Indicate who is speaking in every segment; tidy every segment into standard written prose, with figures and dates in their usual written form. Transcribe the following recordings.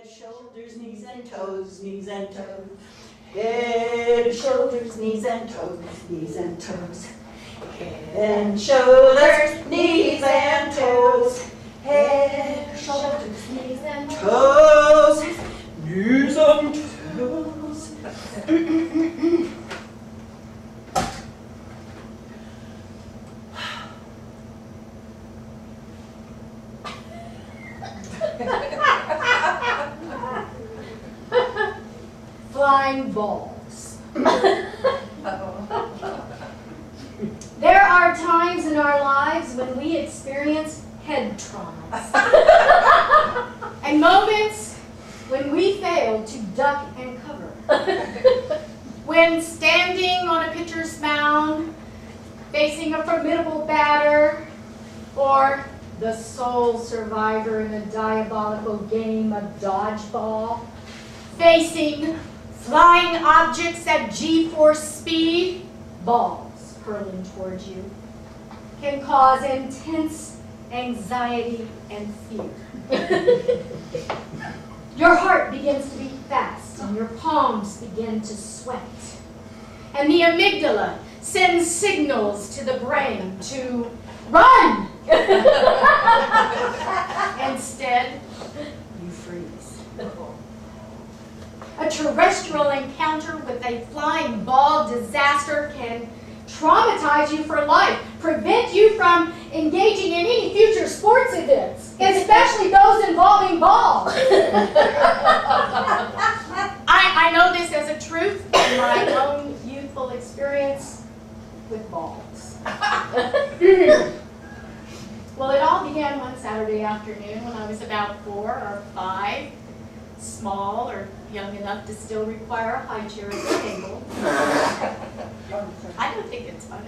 Speaker 1: Head, shoulders, knees and toes, knees and toes. Head, shoulders, knees and toes, knees and toes. Head and shoulders, knees and toes. Head, shoulders, knees and toes, knees and toes.
Speaker 2: Flying balls. There are times in our lives when we experience head traumas. And moments when we fail to duck and cover. When standing on a pitcher's mound, facing a formidable batter, or the sole survivor in a diabolical game of dodgeball, facing flying objects at G-force speed, balls hurling towards you, can cause intense anxiety and fear. Your heart begins to beat fast and your palms begin to sweat. And the amygdala sends signals to the brain to run. Instead, you freeze. A terrestrial encounter with a flying ball disaster can traumatize you for life, prevent you from engaging in any future sports events, especially those involving balls. I know this as a truth in my own youthful experience with balls. Well, it all began one Saturday afternoon when I was about 4 or 5, small or young enough to still require a high chair at the table. I don't think it's funny.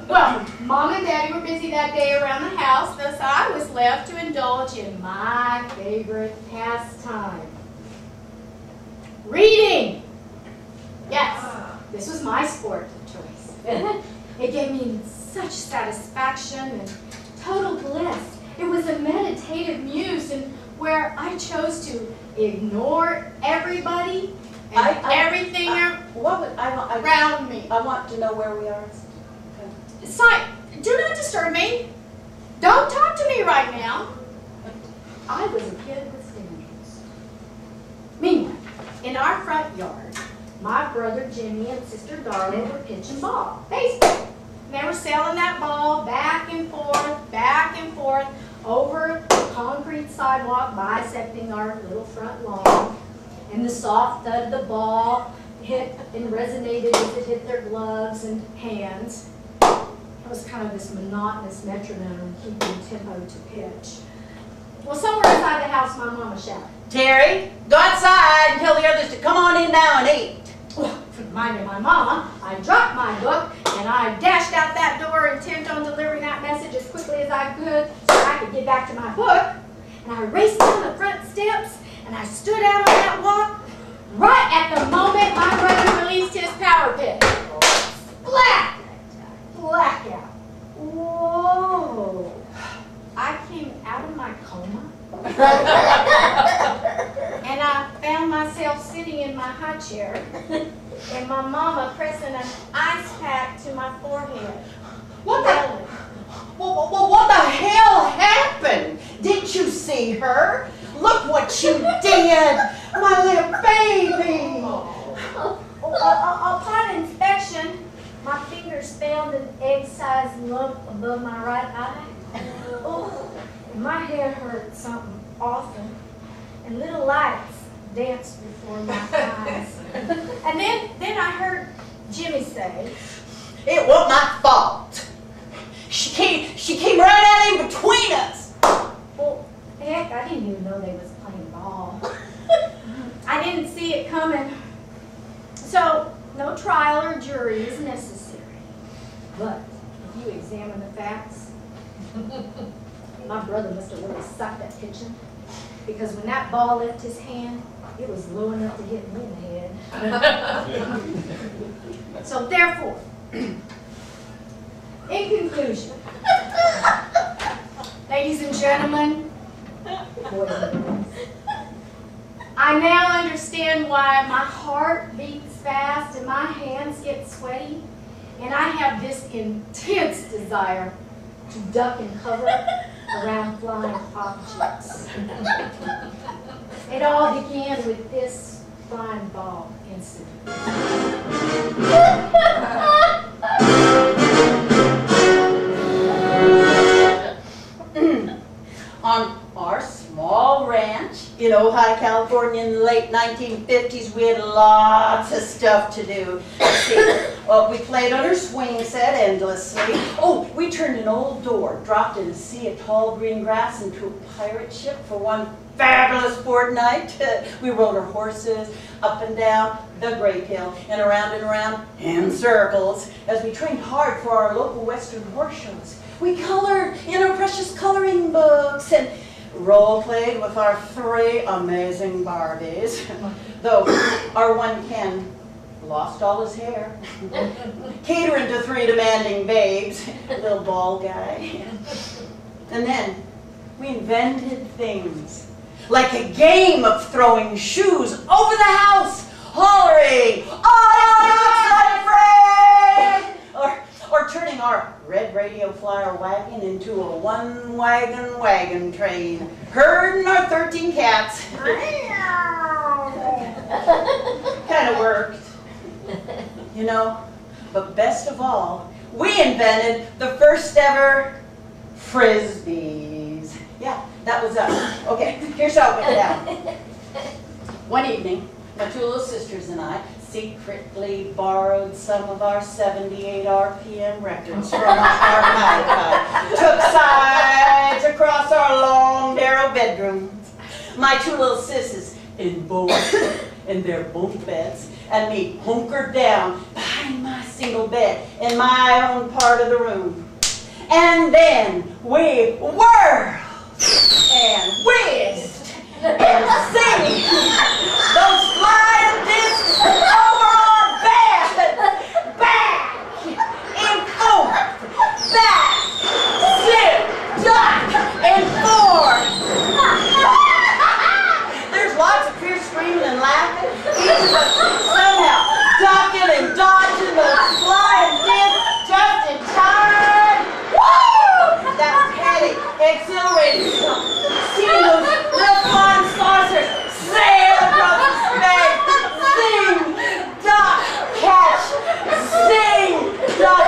Speaker 2: Well, Mom and Daddy were busy that day around the house, thus I was left to indulge in my favorite pastime. Reading! Yes, this was my sport of choice. It gave me such satisfaction and total bliss. It was a meditative muse and where I chose to ignore everybody and everything around me.
Speaker 1: I want to know where we are.
Speaker 2: Do not disturb me. Don't talk to me right now. I was a kid with standards. Meanwhile, in our front yard, my brother Jimmy and sister Darla were pitching ball, baseball. They were sailing that ball back and forth over the concrete sidewalk bisecting our little front lawn. And the soft thud of the ball hit and resonated as it hit their gloves and hands. It was kind of this monotonous metronome keeping tempo to pitch. Well, somewhere inside the house, my mama shouted,
Speaker 1: Terry, go outside and tell the others to come on in now and eat.
Speaker 2: Well, minding my mama, I dropped my book and I dashed out that door intent on delivering that message as quickly as I could so I could get back to my book. And I raced down the front steps and I stood out on that walk right at the moment my brother released his power pick. Splat! Blackout. Whoa. I came out of my coma and I found myself sitting in my high chair and my mama pressing an ice pack to my forehead.
Speaker 1: What the hell happened? Didn't you see her? Look what you did, my little baby.
Speaker 2: Upon inspection, my fingers found an egg-sized lump above my right eye. Oh, my head hurt something awful, and little lights danced before my eyes. And then I heard Jimmy say,
Speaker 1: It wasn't my fault. She came right out in between us.
Speaker 2: Well, heck, I didn't even know they was playing ball. I didn't see it coming. So, no trial or jury is necessary. But if you examine the facts, my brother must have really sucked at pitching, because when that ball left his hand, it was low enough to hit me in the head. So therefore, in conclusion, Ladies and gentlemen, boys and girls, I now understand why my heart beats fast and my hands get sweaty, and I have this intense desire to duck and cover around flying objects. It all began with this flying ball incident.
Speaker 1: On our small ranch in Ojai, California in the late 1950s, we had lots of stuff to do. Well, we played on our swing set endlessly. Oh, we turned an old door, dropped in a sea of tall green grass into a pirate ship for one fabulous fortnight. We rode our horses up and down the Great Hill and around in circles as we trained hard for our local Western horse shows. We colored in our precious coloring books and role-played with our 3 amazing Barbies, though our one Ken lost all his hair, catering to 3 demanding babes, little bald guy. And then we invented things, like a game of throwing shoes over the house, hollering, "Oh, outside Fred!" Or turning our red radio flyer wagon into a one-wagon train, herding our 13 cats. Kind of worked, you know. But best of all, we invented the first ever Frisbees. Yeah, that was us. Okay, here's how it went down. One evening, my 2 little sisters and I secretly borrowed some of our 78 RPM records from our hi-fi, took sides across our long, narrow bedrooms. My 2 little sisters in their bunk beds, and me hunkered down behind my single bed in my own part of the room. And then we whirled and whizzed and sang those flying discs over our bed, back and forth, back, sit, duck, and forth. There's lots of fierce screaming and laughing, each of us somehow ducking and dodging those flying discs just in time. Woo! That was heady, exhilarating stuff. Seeing those little flying saucers sail across the space. Sing, duck, catch. Sing, duck.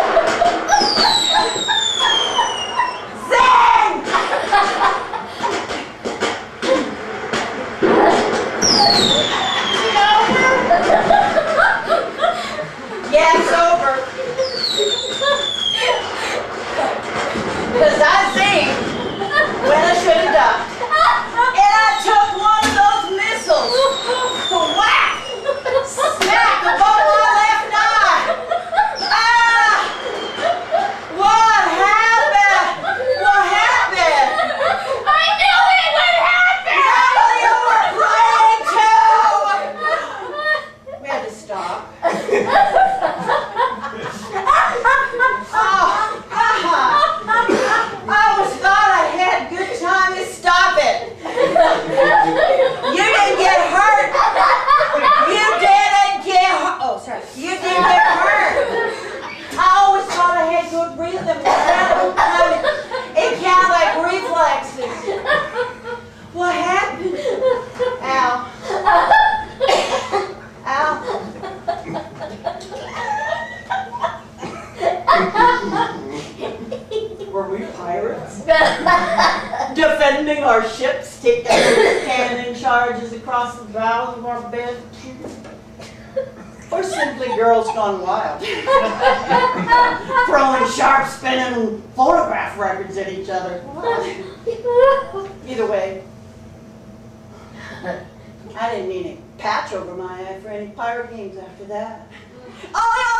Speaker 1: Sing! Is it over? Yeah, it's over. Because I sing when I should have ducked. And I took one of those missiles, whack, smack above my left eye. Ah! What happened? What happened?
Speaker 2: I knew it would happen!
Speaker 1: Natalie, you were playing too! We had to stop. I always thought I had good time to stop it. You didn't get hurt. You didn't get hurt. Oh, sorry. You didn't get hurt. I always thought I had good rhythm. It counted like reflexes. What happened? Ow. Were we pirates? Defending our ships, taking cannon charges across the bows of our bed? Or simply girls gone wild? Throwing sharp spinning phonograph records at each other? Either way, I didn't need a patch over my eye for any pirate games after that. Oh,